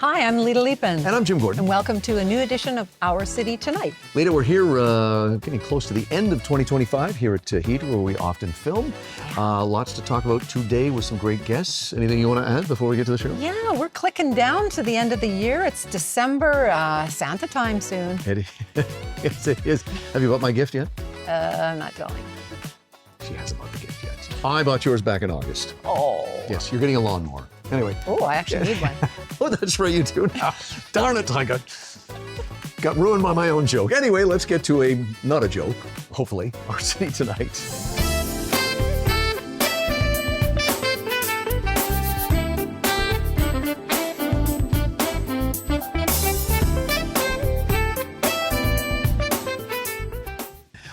Hi, I'm Lita Leapin. And I'm Jim Gordon. And welcome to a new edition of Our City Tonight. Lita, we're here getting close to the end of 2025 here at Heat, where we often film. Lots to talk about today with some great guests. Anything you want to add before we get to the show? Yeah, we're clicking down to the end of the year. It's December, Santa time soon. Yes, it is. Have you bought my gift yet? I'm not going. She hasn't bought the gift yet. I bought yours back in August. Oh. Yes, you're getting a lawnmower. Anyway. Oh, I actually need one. Oh, that's right, you do now. Darn it, I got ruined by my own joke. Anyway, let's get to not a joke, hopefully, Our City Tonight.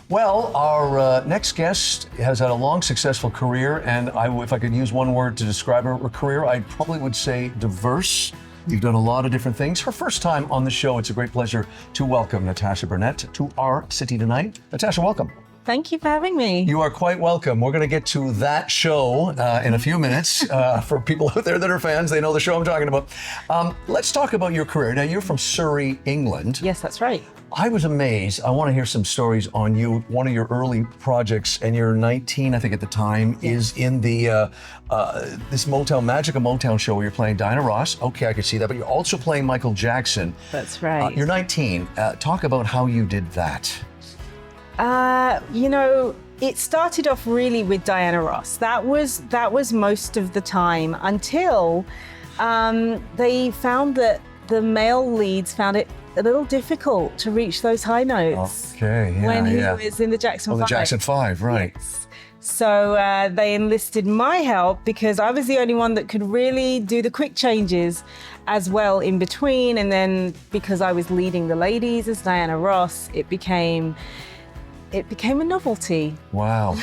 Well, our next guest has had a long, successful career, and if I could use one word to describe her career, I probably would say diverse. You've done a lot of different things. Her first time on the show, it's a great pleasure to welcome Natasha Burnett to Our City Tonight. Natasha, welcome. Thank you for having me. You are quite welcome. We're going to get to that show in a few minutes. For people out there that are fans, they know the show I'm talking about. Let's talk about your career. Now, you're from Surrey, England. Yes, that's right. I was amazed. I want to hear some stories on you. One of your early projects, and you're 19, I think, at the time, is in the this Magical Motown show where you're playing Diana Ross. Okay, I could see that. But you're also playing Michael Jackson. That's right. You're 19. Talk about how you did that. It started off really with Diana Ross. That was most of the time until they found that the male leads found it a little difficult to reach those high notes. Okay, yeah, when he was in the Jackson 5. The Jackson 5, right. Yes. So they enlisted my help because I was the only one that could really do the quick changes as well in between. And then because I was leading the ladies as Diana Ross, it became a novelty. Wow.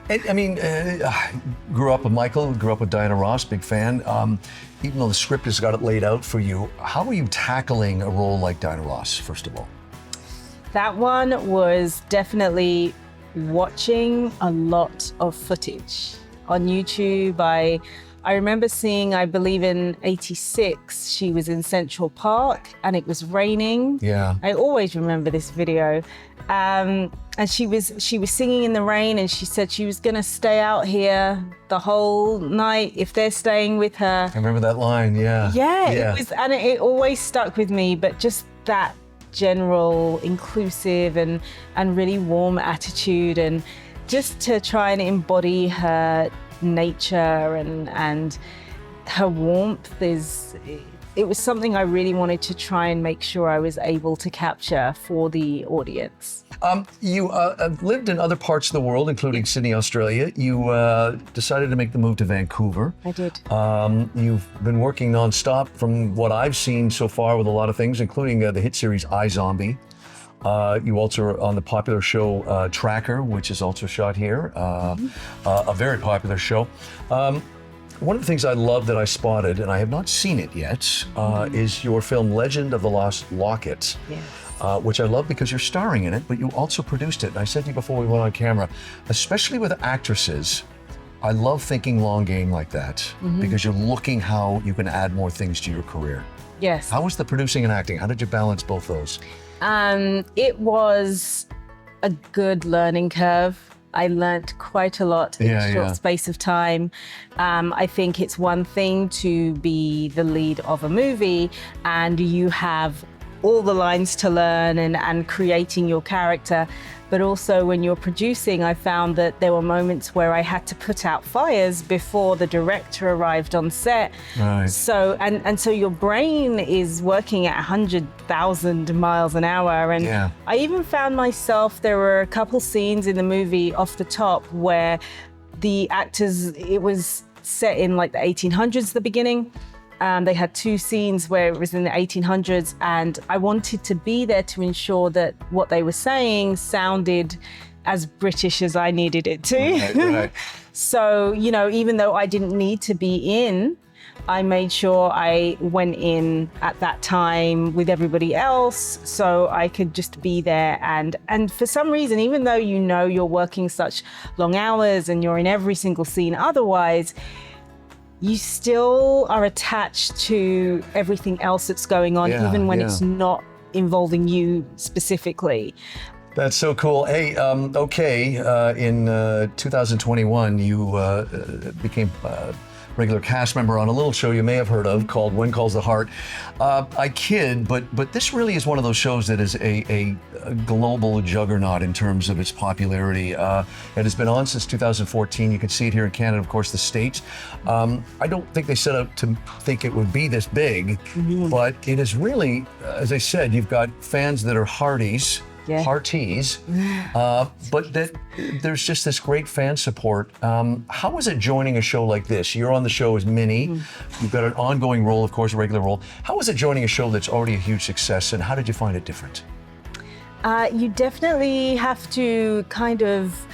Grew up with Michael, grew up with Diana Ross, big fan. Even though the script has got it laid out for you, how are you tackling a role like Diana Ross, first of all? That one was definitely watching a lot of footage on YouTube. I remember seeing, I believe in '86, she was in Central Park and it was raining. Yeah. I always remember this video. And she was singing in the rain, and she said she was gonna stay out here the whole night if they're staying with her. I remember that line, yeah. Yeah. It was, and it always stuck with me, but just that general inclusive and really warm attitude, and just to try and embody her nature and her warmth it was something I really wanted to try and make sure I was able to capture for the audience. You have lived in other parts of the world, including Sydney, Australia. You decided to make the move to Vancouver. I did. You've been working nonstop from what I've seen so far with a lot of things, including the hit series iZombie. You also are on the popular show Tracker, which is also shot here, a very popular show. One of the things I love that I spotted, and I have not seen it yet, is your film Legend of the Lost Locket, Yes. which I love because you're starring in it, but you also produced it. And I said to you before we went on camera, especially with actresses, I love thinking long game like that because you're looking how you can add more things to your career. Yes. How was the producing and acting? How did you balance both those? It was a good learning curve. I learnt quite a lot in a short space of time. I think it's one thing to be the lead of a movie and you have all the lines to learn and creating your character. But also when you're producing, I found that there were moments where I had to put out fires before the director arrived on set. Right. So, and so your brain is working at 100,000 miles an hour. And I even found myself, there were a couple scenes in the movie off the top where the actors, it was set in like the 1800s, the beginning. They had two scenes where it was in the 1800s, and I wanted to be there to ensure that what they were saying sounded as British as I needed it to. Right. So, even though I didn't need to be in, I made sure I went in at that time with everybody else so I could just be there. And for some reason, even though you're working such long hours and you're in every single scene otherwise, you still are attached to everything else that's going on, even when it's not involving you specifically. That's so cool. Hey, in 2021, you became regular cast member on a little show you may have heard of called When Calls the Heart. I kid, but this really is one of those shows that is a global juggernaut in terms of its popularity. It has been on since 2014. You can see it here in Canada, of course, the States. I don't think they set out to think it would be this big, but it is really, as I said, you've got fans that are hearties, hearties, but that there's just this great fan support. How was it joining a show like this? You're on the show as Minnie. You've got an ongoing role, of course, a regular role. How was it joining a show that's already a huge success, and how did you find it different? You definitely have to kind of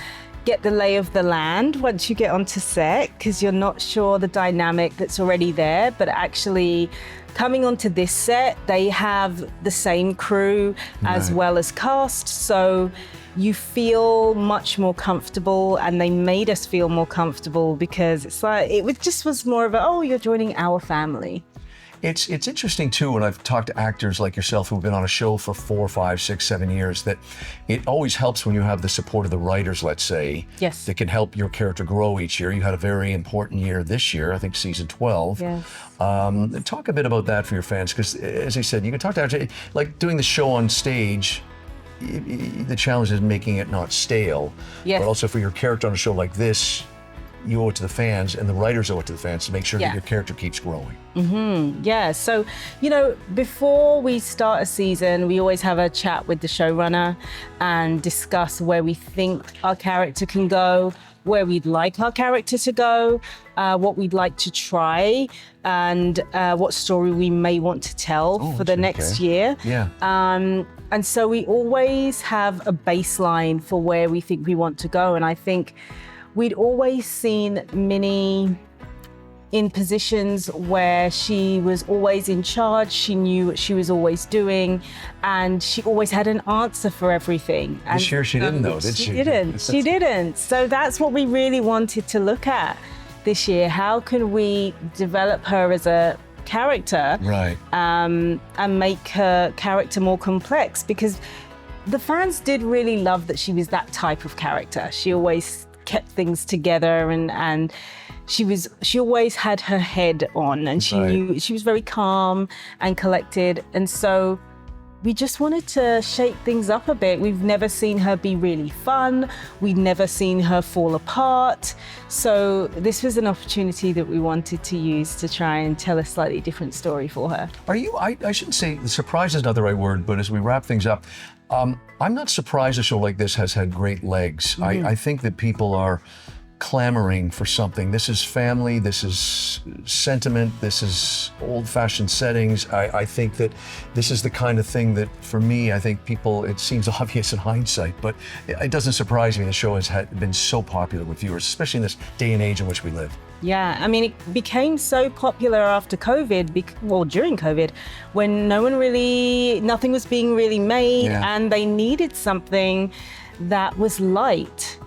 get the lay of the land once you get onto set, because you're not sure the dynamic that's already there, but actually coming onto this set, they have the same crew as well as cast, so you feel much more comfortable, and they made us feel more comfortable because it's like, just was more of a, oh, you're joining our family. It's interesting too, when I've talked to actors like yourself who've been on a show for 4, 5, 6, 7 years, that it always helps when you have the support of the writers, let's say, that can help your character grow each year. You had a very important year this year, I think season 12. Talk a bit about that for your fans, because as I said, you can talk to actors, like doing the show on stage, the challenge is making it not stale, but also for your character on a show like this, you owe it to the fans, and the writers owe it to the fans to make sure that your character keeps growing. So, before we start a season, we always have a chat with the showrunner and discuss where we think our character can go, where we'd like our character to go, what we'd like to try, and what story we may want to tell for the next year. And so we always have a baseline for where we think we want to go. And I think we'd always seen Minnie in positions where she was always in charge, she knew what she was always doing, and she always had an answer for everything. And this year she didn't though, did she? She didn't. So that's what we really wanted to look at this year. How can we develop her as a character, and make her character more complex? Because the fans did really love that she was that type of character. She always kept things together, and she always had her head on, and she knew she was very calm and collected. And so we just wanted to shake things up a bit. We've never seen her be really fun. We'd never seen her fall apart. So this was an opportunity that we wanted to use to try and tell a slightly different story for her. Are you, I shouldn't say, surprise is not the right word, but as we wrap things up, I'm not surprised a show like this has had great legs. I think that people are clamoring for something. This is family, this is sentiment, this is old-fashioned settings. I think that this is the kind of thing that, for me, I think people, it seems obvious in hindsight, but it doesn't surprise me the show has been so popular with viewers, especially in this day and age in which we live. Yeah, I mean, it became so popular after COVID, during COVID, when nothing was being really made, and they needed something that was light.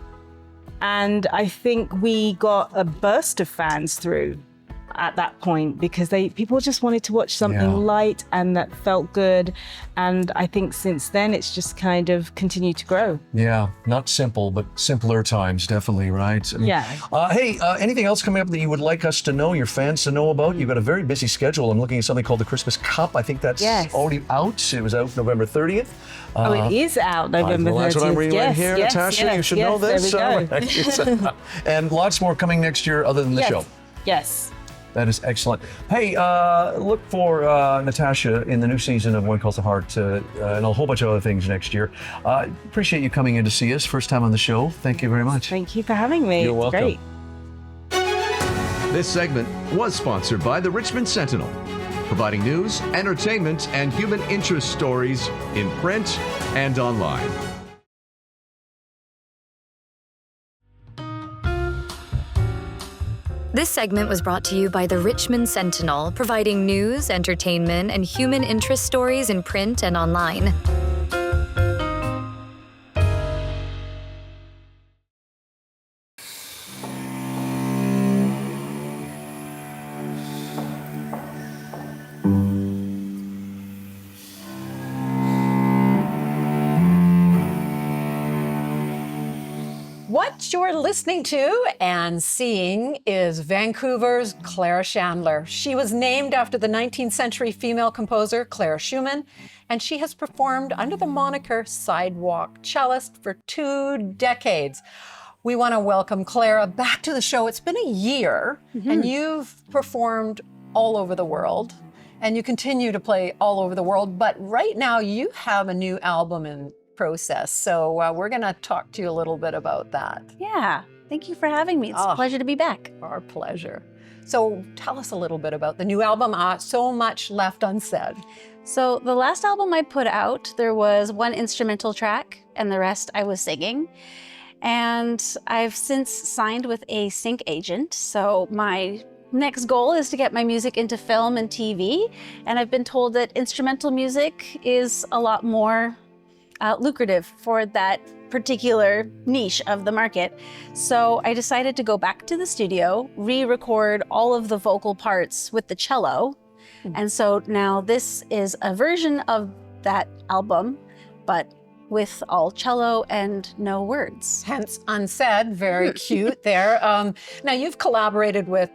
And I think we got a burst of fans through at that point, because people just wanted to watch something light and that felt good. And I think since then it's just kind of continued to grow. Yeah, not simple, but simpler times, definitely, right? I mean, anything else coming up that you would like us to know, your fans to know about? You've got a very busy schedule. I'm looking at something called the Christmas Cup. I think that's already out. It was out November 30th. It is out November 30th. That's what I'm reading right here, Natasha. You should know this. There we go. And lots more coming next year other than the show. Yes. That is excellent. Hey, look for Natasha in the new season of When Calls the Heart and a whole bunch of other things next year. Appreciate you coming in to see us. First time on the show. Thank you very much. Thank you for having me. You're welcome. Great. This segment was sponsored by the Richmond Sentinel, providing news, entertainment, and human interest stories in print and online. This segment was brought to you by the Richmond Sentinel, providing news, entertainment, and human interest stories in print and online. you're listening to and seeing is Vancouver's Clara Chandler. She was named after the 19th century female composer Clara Schumann, and she has performed under the moniker Sidewalk Cellist for 2 decades. We want to welcome Clara back to the show. It's been a year, and you've performed all over the world, and you continue to play all over the world, but right now you have a new album in process. So we're going to talk to you a little bit about that. Yeah, thank you for having me. It's a pleasure to be back. Our pleasure. So tell us a little bit about the new album, So Much Left Unsaid. So the last album I put out, there was 1 instrumental track and the rest I was singing. And I've since signed with a sync agent. So my next goal is to get my music into film and TV. And I've been told that instrumental music is a lot more lucrative for that particular niche of the market. So I decided to go back to the studio, re-record all of the vocal parts with the cello. And so now this is a version of that album, but with all cello and no words. Hence Unsaid, very cute there. Now you've collaborated with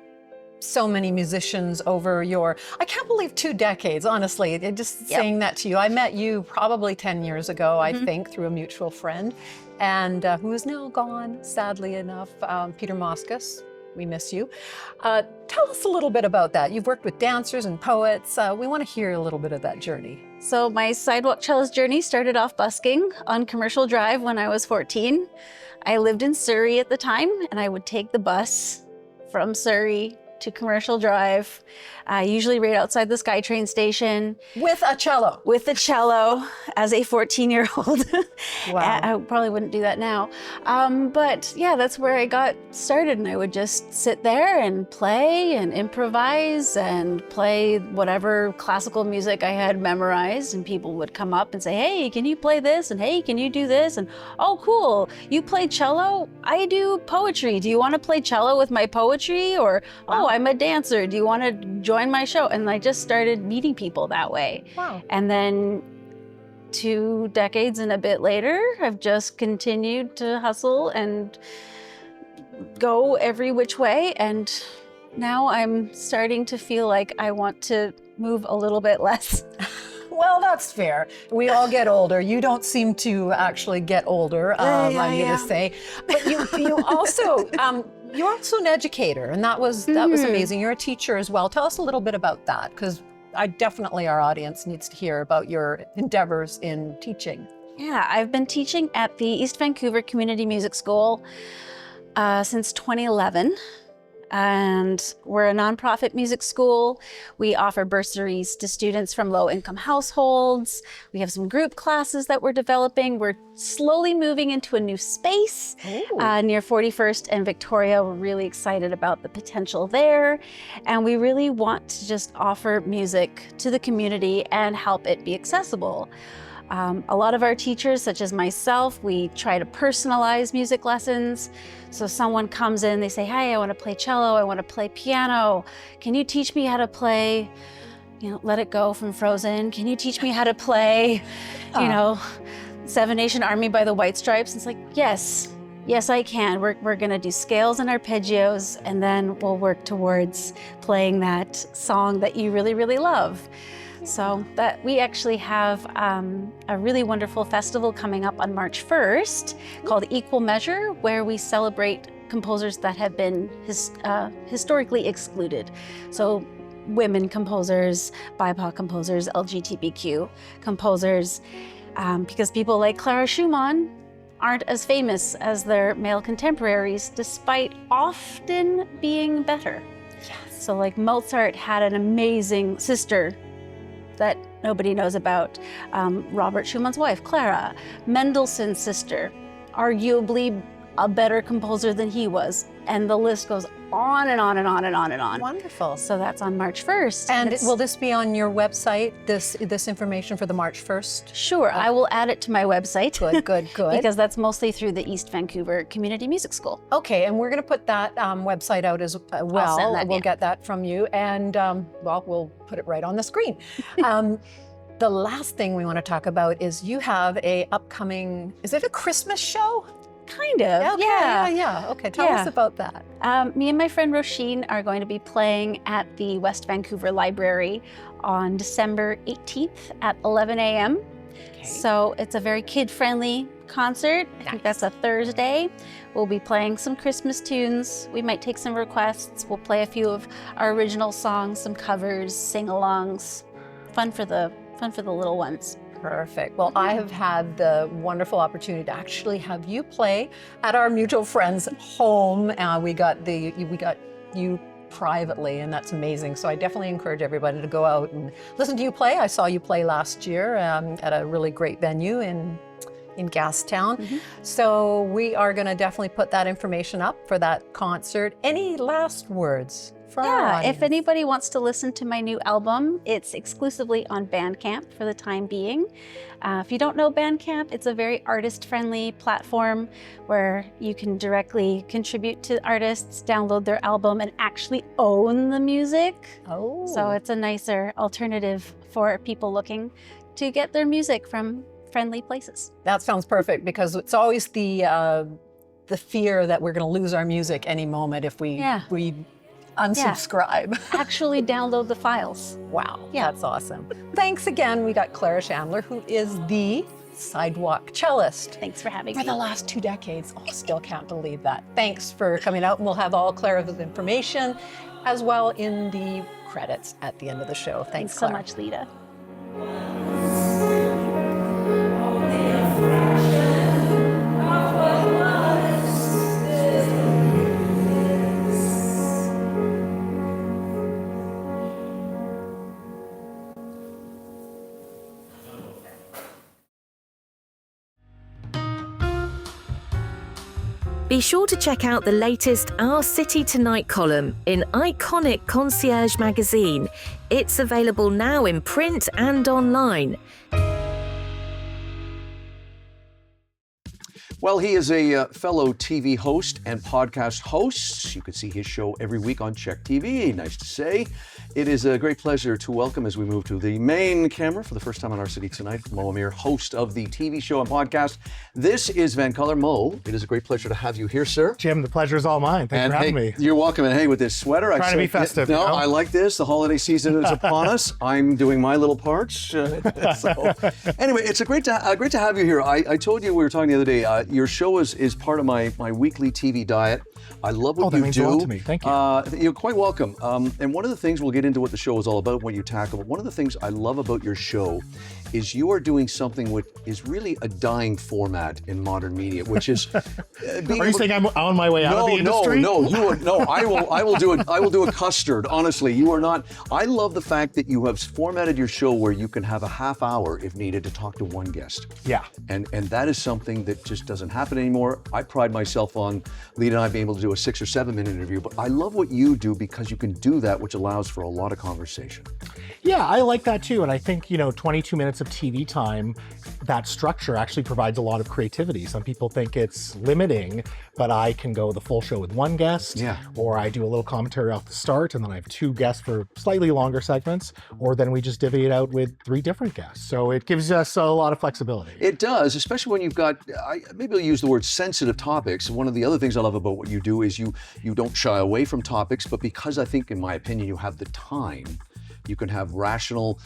so many musicians over I can't believe 2 decades, honestly, just saying that to you. I met you probably 10 years ago, I think, through a mutual friend, and who is now gone, sadly enough, Peter Moskus. We miss you. Tell us a little bit about that. You've worked with dancers and poets. We want to hear a little bit of that journey. So my sidewalk cellist journey started off busking on Commercial Drive when I was 14. I lived in Surrey at the time, and I would take the bus from Surrey to Commercial Drive, usually right outside the SkyTrain station. With a cello? With a cello as a 14-year-old. Wow. I probably wouldn't do that now. But yeah, that's where I got started, and I would just sit there and play and improvise and play whatever classical music I had memorized, and people would come up and say, hey, can you play this? And hey, can you do this? And oh, cool, you play cello? I do poetry. Do you want to play cello with my poetry? Or, oh, I'm a dancer. Do you want to join my show? And I just started meeting people that way. Wow. And then 2 decades and a bit later, I've just continued to hustle and go every which way. And now I'm starting to feel like I want to move a little bit less. Well, that's fair. We all get older. You don't seem to actually get older, I'm going to say. But you also, you're also an educator, and that was amazing. You're a teacher as well. Tell us a little bit about that, because our audience needs to hear about your endeavors in teaching. Yeah, I've been teaching at the East Vancouver Community Music School since 2011. And we're a nonprofit music school. We offer bursaries to students from low-income households. We have some group classes that we're developing. We're slowly moving into a new space near 41st and Victoria. We're really excited about the potential there. And we really want to just offer music to the community and help it be accessible. A lot of our teachers, such as myself, we try to personalize music lessons. So someone comes in, they say, hey, I want to play cello, I want to play piano. Can you teach me how to play, Let It Go from Frozen? Can you teach me how to play, Seven Nation Army by the White Stripes? It's like, yes, I can. We're going to do scales and arpeggios, and then we'll work towards playing that song that you really, really love. So that we actually have a really wonderful festival coming up on March 1st called Equal Measure, where we celebrate composers that have been historically excluded. So women composers, BIPOC composers, LGBTQ composers, because people like Clara Schumann aren't as famous as their male contemporaries, despite often being better. Yes. So like Mozart had an amazing sister that nobody knows about. Robert Schumann's wife, Clara. Mendelssohn's sister, arguably a better composer than he was. And the list goes on and on and on and on and on. Wonderful. So that's on March 1st. And will this be on your website, this information for the March 1st? Sure, I will add it to my website. Good. Because that's mostly through the East Vancouver Community Music School. Okay, and we're going to put that website out as well. We'll get that from you, and we'll put it right on the screen. The last thing we want to talk about is you have a upcoming, is it a Christmas show? Kind of, Okay, yeah. Okay, tell us about that. Me and my friend Roisin are going to be playing at the West Vancouver Library on December 18th at 11 a.m. Okay. So it's a very kid-friendly concert. I think that's a Thursday. We'll be playing some Christmas tunes. We might take some requests. We'll play a few of our original songs, some covers, sing-alongs. Fun for the little ones. Perfect. Well, I have had the wonderful opportunity to actually have you play at our mutual friend's home. We got you privately, and that's amazing. So I definitely encourage everybody to go out and listen to you play. I saw you play last year at a really great venue in Gastown. So we are going to definitely put that information up for that concert. Any last words for our audience? If anybody wants to listen to my new album, it's exclusively on Bandcamp for the time being. If you don't know Bandcamp, it's a very artist-friendly platform where you can directly contribute to artists, download their album, and actually own the music. Oh. So it's a nicer alternative for people looking to get their music from friendly places. That sounds perfect, because it's always the fear that we're going to lose our music any moment if we unsubscribe. Actually download the files. Wow, that's awesome. Thanks again. We got Clara Chandler, who is the sidewalk cellist. Thanks for having For me. the last 2 decades. Oh, still can't believe that. Thanks for coming out, and we'll have all Clara's information as well in the credits at the end of the show. Thanks, so Clara. much, Lita. Be sure to check out the latest Our City Tonight column in iconic Concierge magazine. It's available now in print and online. Well, he is a fellow TV host and podcast host. You can see his show every week on CHEK TV. Nice to say. It is a great pleasure to welcome, as we move to the main camera for the first time on Our City Tonight, Mo Amir, host of the TV show and podcast. This is Van Color. Mo, it is a great pleasure to have you here, sir. Jim, the pleasure is all mine. Thanks for having me. You're welcome. And hey, with this sweater, Trying to be festive. No, you know? I like this. The holiday season is upon us. I'm doing my little parts. So anyway, it's great to have you here. I told you, we were talking the other day, your show is part of my weekly TV diet. I love what that you means do. a lot to me. Thank you. You're quite welcome. And one of the things, we'll get into what the show is all about, what you tackle, but one of the things I love about your show is you are doing something which is really a dying format in modern media, which is. Are you saying I'm on my way out of the industry? No. I will do a custard. Honestly, you are not. I love the fact that you have formatted your show where you can have a half hour if needed to talk to one guest. Yeah. And that is something that just doesn't happen anymore. I pride myself on Lita and I being able to do a 6 or 7 minute interview, but I love what you do because you can do that, which allows for a lot of conversation. Yeah, I like that too. And I think, 22 minutes of TV time, that structure actually provides a lot of creativity. Some people think it's limiting, but I can go the full show with one guest, or I do a little commentary off the start, and then I have 2 guests for slightly longer segments, or then we just divvy it out with 3 different guests. So it gives us a lot of flexibility. It does, especially when you've got, maybe I'll use the word sensitive topics. One of the other things I love about what you do is you don't shy away from topics, but because I think, in my opinion, you have the time, you can have rational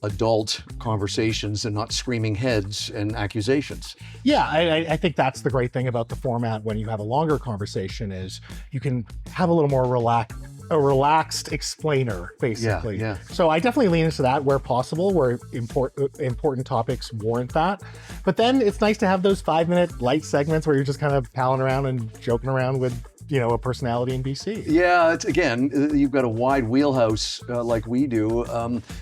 adult conversations and not screaming heads and accusations. Yeah, I think that's the great thing about the format when you have a longer conversation is you can have a little more relaxed explainer, basically. Yeah. So I definitely lean into that where possible, where important topics warrant that. But then it's nice to have those 5-minute light segments where you're just kind of palling around and joking around with a personality in BC. Yeah, you've got a wide wheelhouse like we do.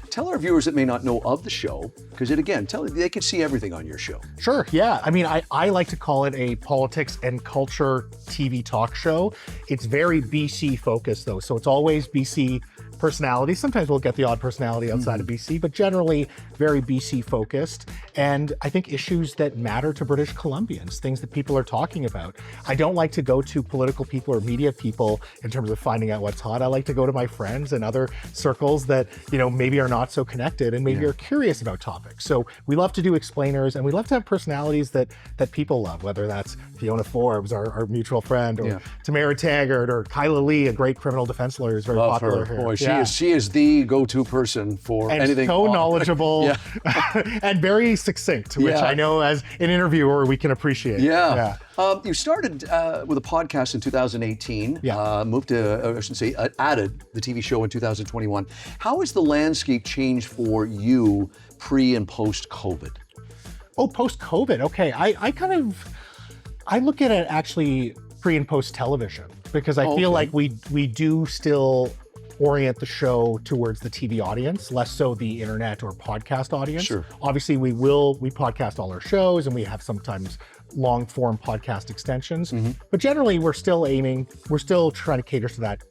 Tell our viewers that may not know of the show, because they can see everything on your show. Sure, yeah. I mean, I like to call it a politics and culture TV talk show. It's very BC focused though, so it's always BC personalities. Sometimes we'll get the odd personality outside of BC, but generally very BC focused. And I think issues that matter to British Columbians, things that people are talking about. I don't like to go to political people or media people in terms of finding out what's hot. I like to go to my friends and other circles that, maybe are not so connected and maybe are curious about topics. So we love to do explainers, and we love to have personalities that people love, whether that's Fiona Forbes, our mutual friend, or Tamara Taggart, or Kyla Lee, a great criminal defense lawyer, is very popular here. Boy, she is the go-to person for and anything. So knowledgeable and very succinct, which I know as an interviewer we can appreciate. You started with a podcast in 2018. Moved to, I should say, added the TV show in 2021. How has the landscape changed for you pre and post COVID? Oh, post COVID. Okay, I look at it actually pre and post television, because I feel like we do still orient the show towards the TV audience, less so the internet or podcast audience. Sure. Obviously, we podcast all our shows, and we have sometimes long form podcast extensions, but generally we're still trying to cater to that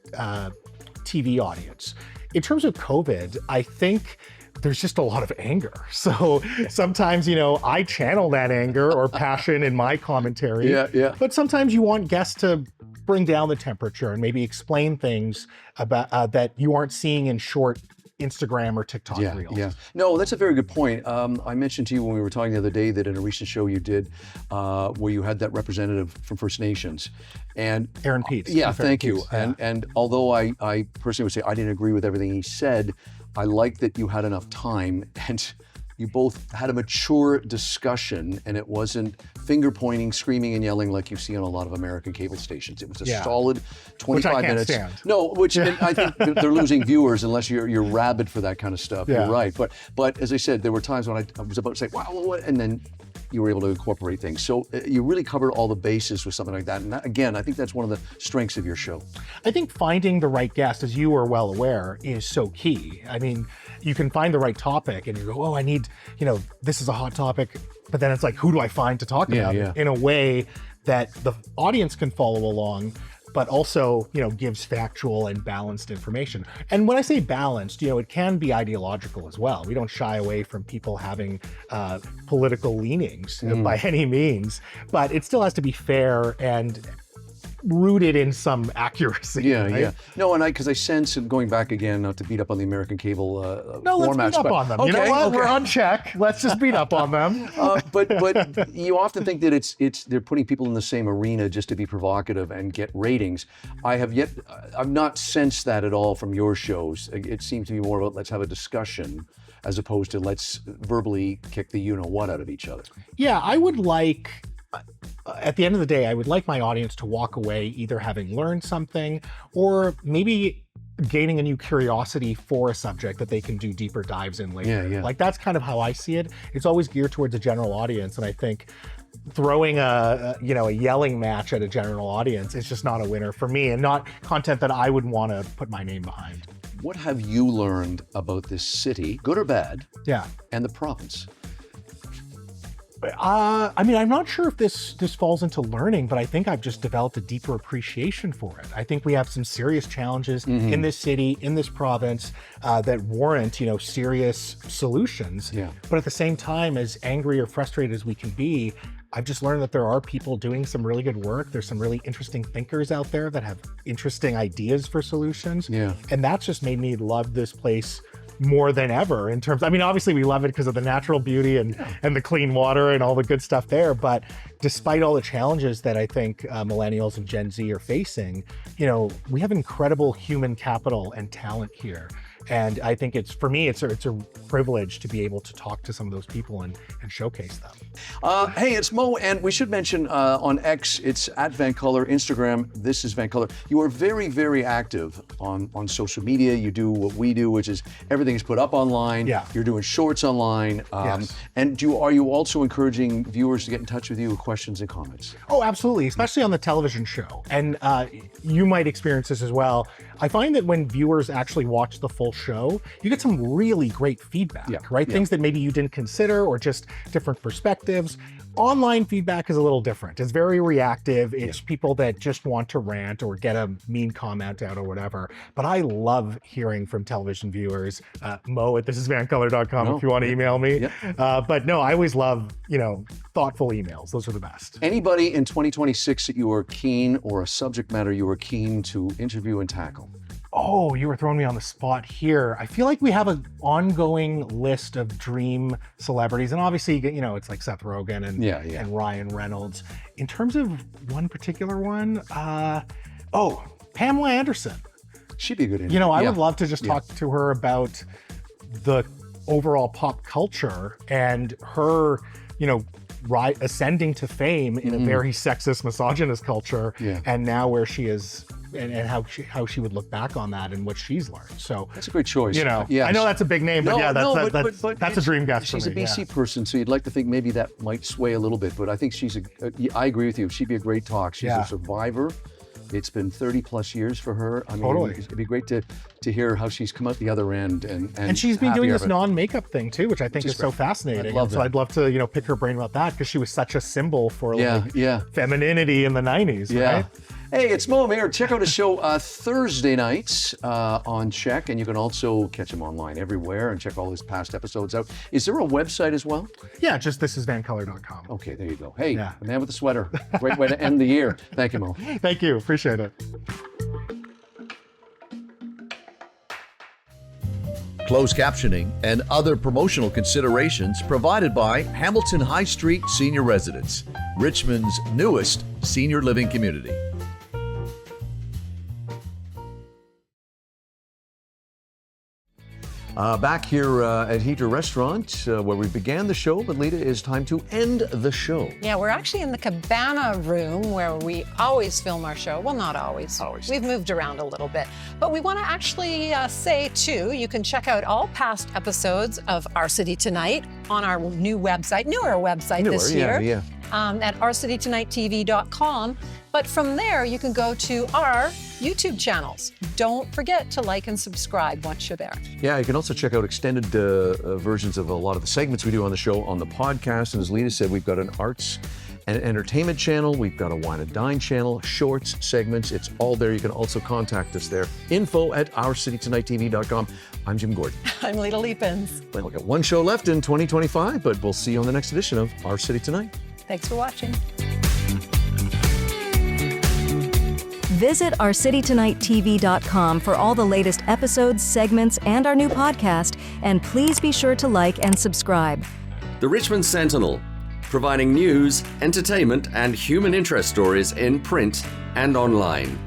TV audience. In terms of COVID, I think there's just a lot of anger. So sometimes, I channel that anger or passion in my commentary. But sometimes you want guests to bring down the temperature and maybe explain things about that you aren't seeing in short Instagram or TikTok reels. No, that's a very good point. I mentioned to you when we were talking the other day that in a recent show you did where you had that representative from First Nations. And Aaron Peets. Thank you. And although I personally would say I didn't agree with everything he said, I like that you had enough time and you both had a mature discussion, and it wasn't finger pointing, screaming, and yelling like you see on a lot of American cable stations. It was a solid 25 minutes. Which I can't stand. No, which I think they're losing viewers unless you're rabid for that kind of stuff. You're right. But as I said, there were times when I was about to say, wow, what? And then you were able to incorporate things. So you really covered all the bases with something like that. And that, again, I think that's one of the strengths of your show. I think finding the right guest, as you are well aware, is so key. I mean, you can find the right topic and you go, oh, I need, this is a hot topic. But then it's like, who do I find to talk about it in a way that the audience can follow along, but also, gives factual and balanced information. And when I say balanced, it can be ideological as well. We don't shy away from people having political leanings by any means, but it still has to be fair and rooted in some accuracy. Right? No, and because I sense, and going back again, not to beat up on the American cable no, let's formats, beat up on them. Okay, you know what? okay. We're on CHEK. Let's just beat up on them. But you often think that they're putting people in the same arena just to be provocative and get ratings. I've not sensed that at all from your shows. It seems to be more about let's have a discussion as opposed to let's verbally kick the you-know-what out of each other. Yeah, I would like, at the end of the day, I would like my audience to walk away either having learned something or maybe gaining a new curiosity for a subject that they can do deeper dives in later. Like that's kind of how I see it. It's always geared towards a general audience, and I think throwing a yelling match at a general audience is just not a winner for me, and not content that I would want to put my name behind. What have you learned about this city, good or bad, and the province? I mean, I'm not sure if this falls into learning, but I think I've just developed a deeper appreciation for it. I think we have some serious challenges in this city, in this province, that warrant, serious solutions. But at the same time, as angry or frustrated as we can be, I've just learned that there are people doing some really good work. There's some really interesting thinkers out there that have interesting ideas for solutions. And that's just made me love this place more than ever in terms, obviously we love it because of the natural beauty and the clean water and all the good stuff there. But despite all the challenges that I think millennials and Gen Z are facing, we have incredible human capital and talent here. And I think it's a privilege to be able to talk to some of those people and showcase them. Hey, it's Mo, and we should mention on X, it's at Vancolor, Instagram, this is Vancolor. You are very, very active on social media. You do what we do, which is everything is put up online. You're doing shorts online. And are you also encouraging viewers to get in touch with you with questions and comments? Oh, absolutely, especially on the television show. And you might experience this as well. I find that when viewers actually watch the full full show, you get some really great feedback, right? Things that maybe you didn't consider or just different perspectives. Online feedback is a little different. It's very reactive. It's people that just want to rant or get a mean comment out or whatever. But I love hearing from television viewers. Mo at thisisvancolor.com if you want to email me. But no, I always love, thoughtful emails. Those are the best. Anybody in 2026 that you are keen, or a subject matter you are keen to interview and tackle? Oh, you were throwing me on the spot here. I feel like we have an ongoing list of dream celebrities. And obviously, it's like Seth Rogen and Ryan Reynolds. In terms of one particular one, Pamela Anderson. She'd be a good interview. I would love to just talk to her about the overall pop culture and her, ascending to fame in a very sexist, misogynist culture. And now where she is and how she would look back on that and what she's learned. So that's a great choice. I know that's a big name, but that's a dream guest she's for me. She's a BC person, so you'd like to think maybe that might sway a little bit, but I think I agree with you. She'd be a great talk. She's a survivor. It's been 30 plus years for her. I mean, totally. It'd be great to hear how she's come out the other end and she's been doing this non-makeup thing too, which I think is so fascinating. So I'd love to, pick her brain about that because she was such a symbol for femininity in the 90s, right? Hey, it's Mo Amir. Check out his show Thursday nights on CHEK, and you can also catch him online everywhere and check all his past episodes out. Is there a website as well? Yeah, just thisisvancolor.com. Okay, there you go. Hey, the man with the sweater. Great way to end the year. Thank you, Mo. Thank you. Appreciate it. Closed captioning and other promotional considerations provided by Hamilton High Street Senior Residence, Richmond's newest senior living community. Back here at Heater Restaurant, where we began the show, but Lita, it's time to end the show. Yeah, we're actually in the Cabana room where we always film our show. Well, not always. We've moved around a little bit. But we want to actually say, too, you can check out all past episodes of Our City Tonight on our newer website this year. At ourcitytonighttv.com. But from there, you can go to our YouTube channels. Don't forget to like and subscribe once you're there. Yeah, you can also check out extended versions of a lot of the segments we do on the show on the podcast. And as Lita said, we've got an arts and entertainment channel. We've got a wine and dine channel, shorts, segments. It's all there. You can also contact us there. Info at ourcitytonighttv.com. I'm Jim Gordon. I'm Lita Leapins. Well, we've got one show left in 2025, but we'll see you on the next edition of Our City Tonight. Thanks for watching. Visit ourcitytonighttv.com for all the latest episodes, segments, and our new podcast. And please be sure to like and subscribe. The Richmond Sentinel, providing news, entertainment, and human interest stories in print and online.